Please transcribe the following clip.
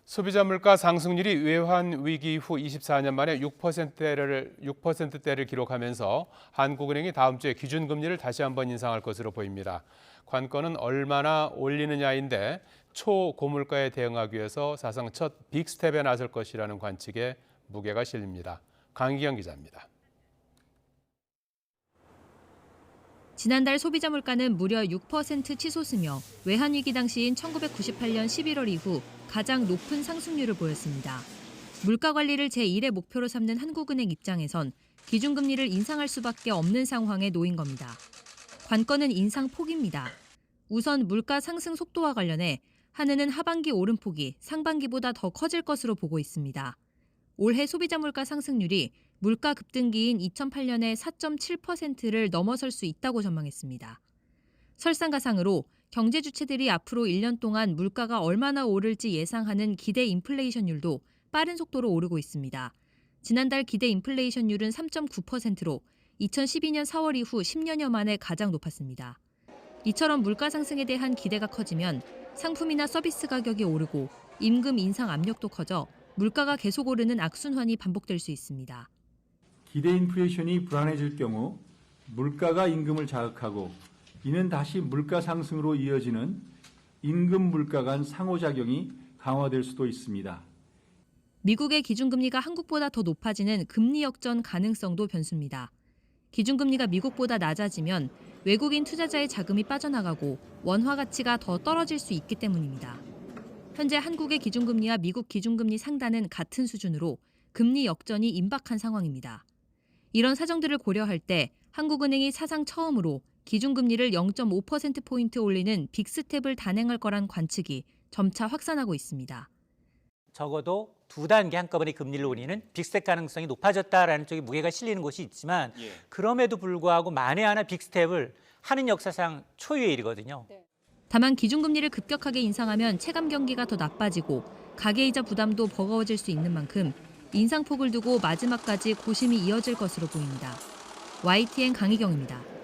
소비자 물가 상승률이 외환 위기 후 24년 만에 6%대를 기록하면서 한국은행이 다음 주에 기준금리를 다시 한번 인상할 것으로 보입니다. 관건은 얼마나 올리느냐인데 초고물가에 대응하기 위해서 사상 첫 빅스텝에 나설 것이라는 관측에 무게가 실립니다. 강기경 기자입니다. 지난달 소비자 물가는 무려 6% 치솟으며 외환위기 당시인 1998년 11월 이후 가장 높은 상승률을 보였습니다. 물가 관리를 제1의 목표로 삼는 한국은행 입장에선 기준금리를 인상할 수밖에 없는 상황에 놓인 겁니다. 관건은 인상 폭입니다. 우선 물가 상승 속도와 관련해 한은은 하반기 오름폭이 상반기보다 더 커질 것으로 보고 있습니다. 올해 소비자 물가 상승률이 물가 급등기인 2008년의 4.7%를 넘어설 수 있다고 전망했습니다. 설상가상으로 경제 주체들이 앞으로 1년 동안 물가가 얼마나 오를지 예상하는 기대 인플레이션율도 빠른 속도로 오르고 있습니다. 지난달 기대 인플레이션율은 3.9%로 2012년 4월 이후 10년여 만에 가장 높았습니다. 이처럼 물가 상승에 대한 기대가 커지면 상품이나 서비스 가격이 오르고 임금 인상 압력도 커져 물가가 계속 오르는 악순환이 반복될 수 있습니다. 기대 인플레이션이 불안해질 경우 물가가 임금을 자극하고 이는 다시 물가 상승으로 이어지는 임금 물가 간 상호작용이 강화될 수도 있습니다. 미국의 기준금리가 한국보다 더 높아지는 금리 역전 가능성도 변수입니다. 기준금리가 미국보다 낮아지면 외국인 투자자의 자금이 빠져나가고 원화 가치가 더 떨어질 수 있기 때문입니다. 현재 한국의 기준금리와 미국 기준금리 상단은 같은 수준으로 금리 역전이 임박한 상황입니다. 이런 사정들을 고려할 때 한국은행이 사상 처음으로 기준금리를 0.5%포인트 올리는 빅스텝을 단행할 거란 관측이 점차 확산하고 있습니다. 적어도 두 단계 한꺼번에 금리를 올리는 빅스텝 가능성이 높아졌다라는 쪽에 무게가 실리는 곳이 있지만 그럼에도 불구하고 만에 하나 빅스텝을 하는 역사상 초유의 일이거든요. 다만 기준금리를 급격하게 인상하면 체감 경기가 더 나빠지고 가계이자 부담도 버거워질 수 있는 만큼 인상폭을 두고 마지막까지 고심이 이어질 것으로 보입니다. YTN 강희경입니다.